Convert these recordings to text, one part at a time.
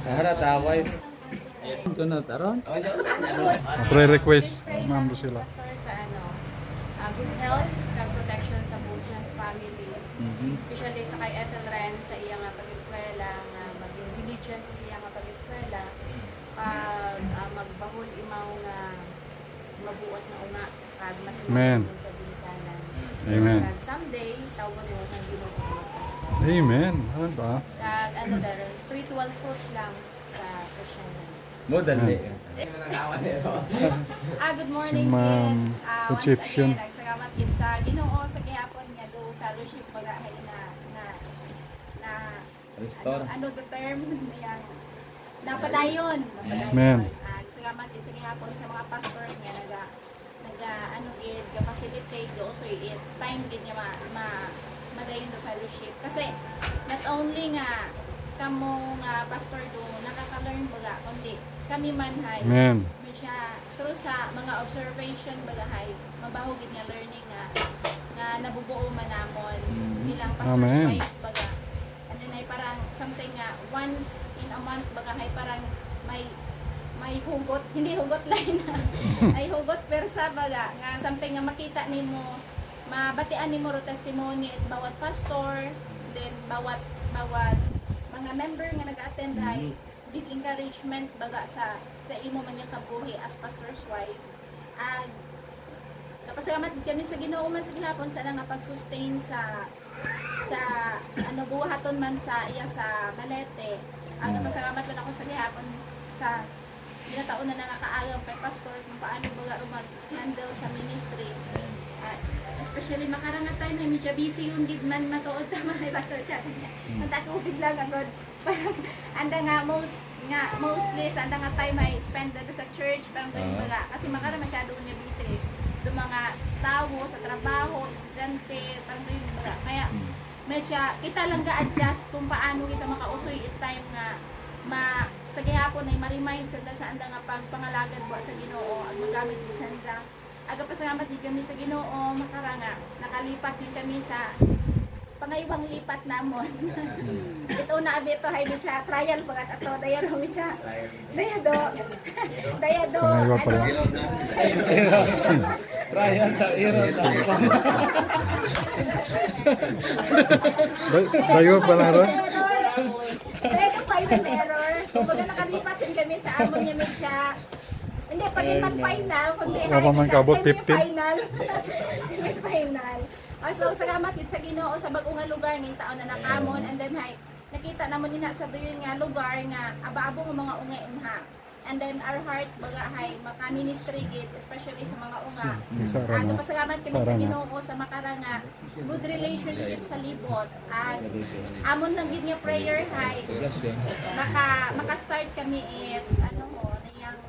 Harap away. Ito na taron. Pre-request, ma'am sila. Sa good health, kag protection sa buong family. Especially sa kay Ethelren sa iyang pag-eskwela, nga maging diligent sa iyang pag-eskwela. Magbahol imaw nga mabuot na unga kag mas mabuot sa ginikanan. Amen. Kag someday tawgon niyo sa Ginoo. Amen. Ano ba? Kag spiritual fruits lang sa Christian. Modali. Good morning, Si Ma'am kid. Concepcion. Once again, nagsalamat kid sa Ginoo sa gihapon niya do fellowship pagahay na Restore. ano the term niyang napadayon. Amen. Salamat din sa gihapon sa mga pastor niya naga ano gid facilitate do so it time gid niya madayon do fellowship kasi not only nga kamo nga pastor do nakaka-learn baga kundi kami man hay siya through sa mga observation baga hay mabaho gid nga learning nga nabubuo man namon bilang pastor's wife baga and then ay parang something nga once in a month baga hay parang may hugot, hindi hugot line na ay hugot persa baga nga something nga makita nimo mabatian nimo ro testimony at bawat pastor then bawat mga member nga nag-attend ay big encouragement baga sa imo man yung kabuhi as pastor's wife. Napasalamat kami sa Ginoo man sa gihapon sa nga pag-sustain sa ano buhaton man sa iya sa Malete. Napasalamat lang ako sa gihapon sa ginataon na nakakaalam kay pastor kung paano baga mag-handle sa ministry. Especially makarangat tayo na medyo busy yung gidman matuod tama kay pastor chat niya. Natakubig lang agad. Parang anda nga mostly sa anda nga time ay spend dito sa church parang doon baga kasi makara masyado niya busy do mga tao sa trabaho, estudyante, parang doon baga. Kaya medyo kita lang ga-adjust kung paano kita makausoy it time nga sa gihapon ay ma-remind sa anda nga pagpangalagad po sa Ginoo ang magamit din sa anda. Pasalamat din kami sa Ginoo makaranga nakalipat din kami sa pangaywang lipat namon. Ito na abito hay siya trial bagat ato dayado mi siya. Dayado. Pangaywa pala. Trial ta iro ta. Dayo pala ron. Dayado final error. Kumbaga nakalipat din kami sa amon niya mi siya. Hindi, pag man final, kundi semi-final. Semi-final. So, salamat din sa Ginoo sa bagong nga lugar ngayong taon na nakamon. And then, nakita namon nina sa doon nga lugar nga aba-abo nga mga ungay unha. And then, our heart, baga, maka-ministry git, especially sa mga unga. Pasalamat kami sa Ginoo sa makaranga good relationship sa libot. Amon lang gid nga prayer, maka-start kami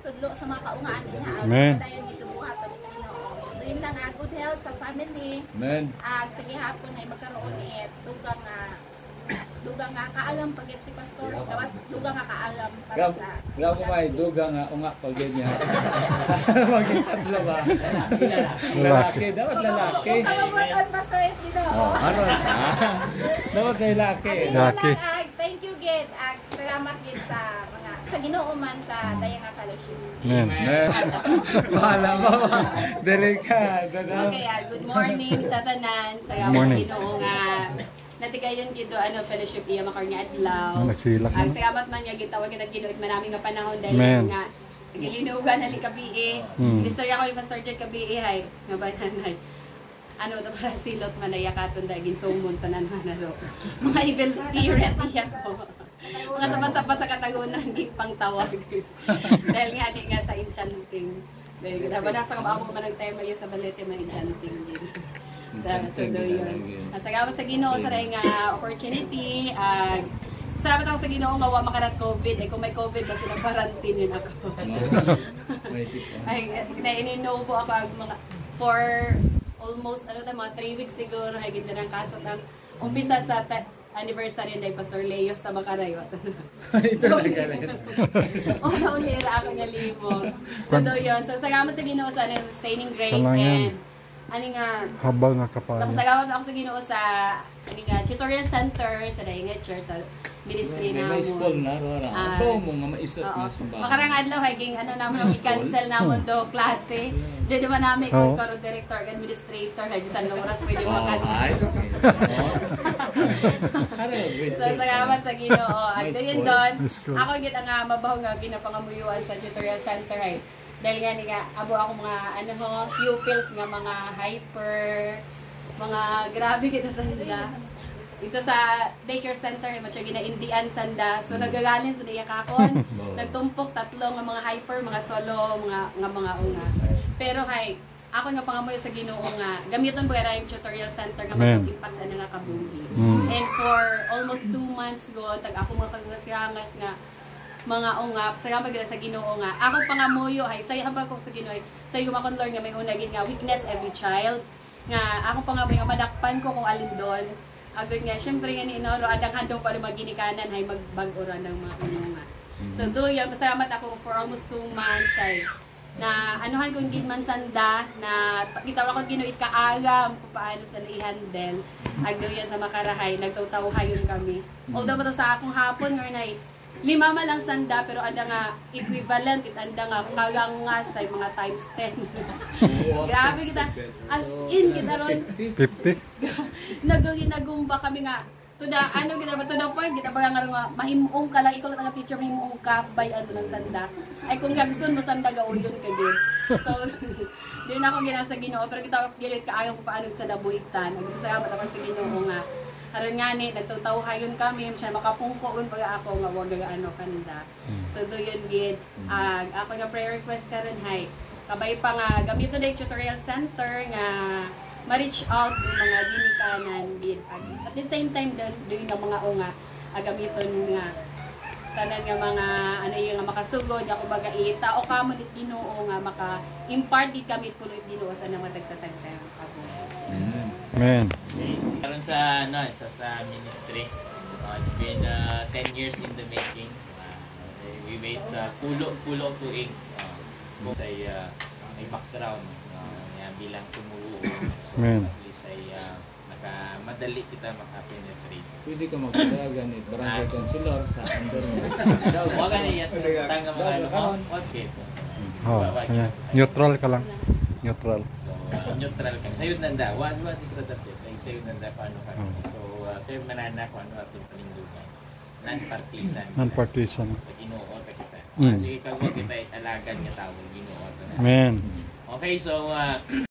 tudlo sa mga kaungaan niya. Amen. Dayon dito buhat kami Ginoo. So yun lang good health sa family. Amen. Sa gihapon ay magkaroon dugang nga kaalam pagit si pastor. Dawat dugang nga kaalam para sa gapo may dugang nga unga pagit niya. Magitadlo ba? Lalaki dapat lalaki. Kamutan pastor Ginoo. Aron. Dapat kay Lalaki. Thank you gid. Salamat gid sa Ginoo man sa dayang nga fellowship. Amen. Bahala ba? Delikado. Okay, good morning sa tanan. Salamat Ginoo nga natigayon gito fellowship iya makar nga adlaw. Nagsilak Ang salamat man nga gitawag kita Ginoo manami nga panahon dahil nga gilinugan ali kabi Istorya ko yung Pastor Jed kabi hay nga bananay. Ano to para silot manaya katon daging sumon tanan manalo. Mga evil spirit iya ko. Mga sapat-sapat sa katagunan hindi pang tawag. Dahil nga di nga sa enchanting. Dahil dapat nasa kamamo man ang tema yung sa balete man enchanting din. So yun. Salamat sa Ginoo sa nga opportunity. Salamat ako sa Ginoo nga wa makarat COVID. Kung may COVID kasi nag-quarantine yun ako. Ay, ininobo ako mga for almost mga 3 weeks siguro higit na ng kaso ng umpisa sa anniversary ng Pastor Leos na makarayot. Ito na galit. Naulira ako nga libo. So yun. So salamat sa Ginoo sa sustaining grace and ano nga habang nga kapal. Tapos salamat ako sa Ginoo sa Ini nga tutorial center sa Dainga Church sa ministry May school namon. na rara. Ah, Ito mo nga maisot Oo. nga simbahan. Makarang adlaw haging ano naman i-cancel namon do klase. Di naman namin Oo. kung director, administrator, haging sa oras pwede mo Oh, ay. cancel. So, salamat sa Ginoo. At May yun school. doon, May school. ako gid ang mabaho nga ginapangamuyuan sa tutorial center ay. Dahil nga ni nga abo ako mga ano ho, pupils nga mga hyper, mga grabe kita sa nila. Ito sa daycare center ay matya gina-indian sanda. So nagagalin sa diya kakon. Nagtumpok tatlo nga mga hyper, mga solo, mga unga. Pero hay ako nga pangamoy sa Ginoo nga gamiton buhay ra yung tutorial center nga Amen. mag-impact sa nga kabungi. Mm. And for almost 2 months go tag ako mga paglasyangas nga mga unga sa pagdala sa Ginoo nga ako pangamoyo hay say haba ko sa Ginoo say gumakon Lord nga may una gid nga weakness every child nga ako pangamoy nga madakpan ko kung alin doon agad nga syempre nga ni inoro adang handong ko mga ginikanan hay magbag-ora ng mga unga. So do yan pasalamat ako for almost 2 months ay na anuhan kong gidman sanda na kita ko ginuit kaagam kung paano sa i-handle agdo yan sa makarahay nagtaw-tawhayon kami although ba sa akong hapon nga nay 5 man lang sanda pero anda nga equivalent it anda nga kagang nga sa mga times 10 grabe kita as in kita ron 50? nagumba kami nga to the ano kita ba to the point kita ba nga mahimuong ka lang ikaw lang ang teacher mahimuong ka by ano ng sanda ay kung gagsun mo sanda gauyon ka din so din ako ginasa Ginoo pero kita gilit kaayo ko paano sa dabuitan nagsalamat ako sa Ginoo nga aron nga ni nagtutawhayon kami siya makapungkoon pag ako nga wag nga ano kanila so do yun gid ako nga prayer request karon hay kabay pa nga gamiton na tutorial center nga ma-reach out yung mga ginikanan gid at the same time do yung mga unga gamiton nga tanan nga mga ano yung nga makasugod ako baga ita o kamo dit Ginoo nga maka-impart gid kami puloy Ginoo sa namatag-sa-tagsa ako. Amen. Karon sa sa ministry. It's been 10 years in the making. We wait pulo tuig sa may background bilang tumuo. So Amen. at least ay madali kita maka-penetrate. Pwede ka magpadagan ni barangay councilor sa under mo. Huwag ka na yan. Tanga mga ano mo. Okay. Oh, ayan. Neutral ka lang. Neutral. So, neutral kami. Sa'yo nanda. Wag di ko dati. Sa'yo nanda paano ka. So, sa'yo manana ko ano atong panindugan. Non-partisan. Non-partisan. Sa Ginoo ta kita. Mm. Sige, kag mo kita alagan nga tao Ginoo to na. Amen. Okay, so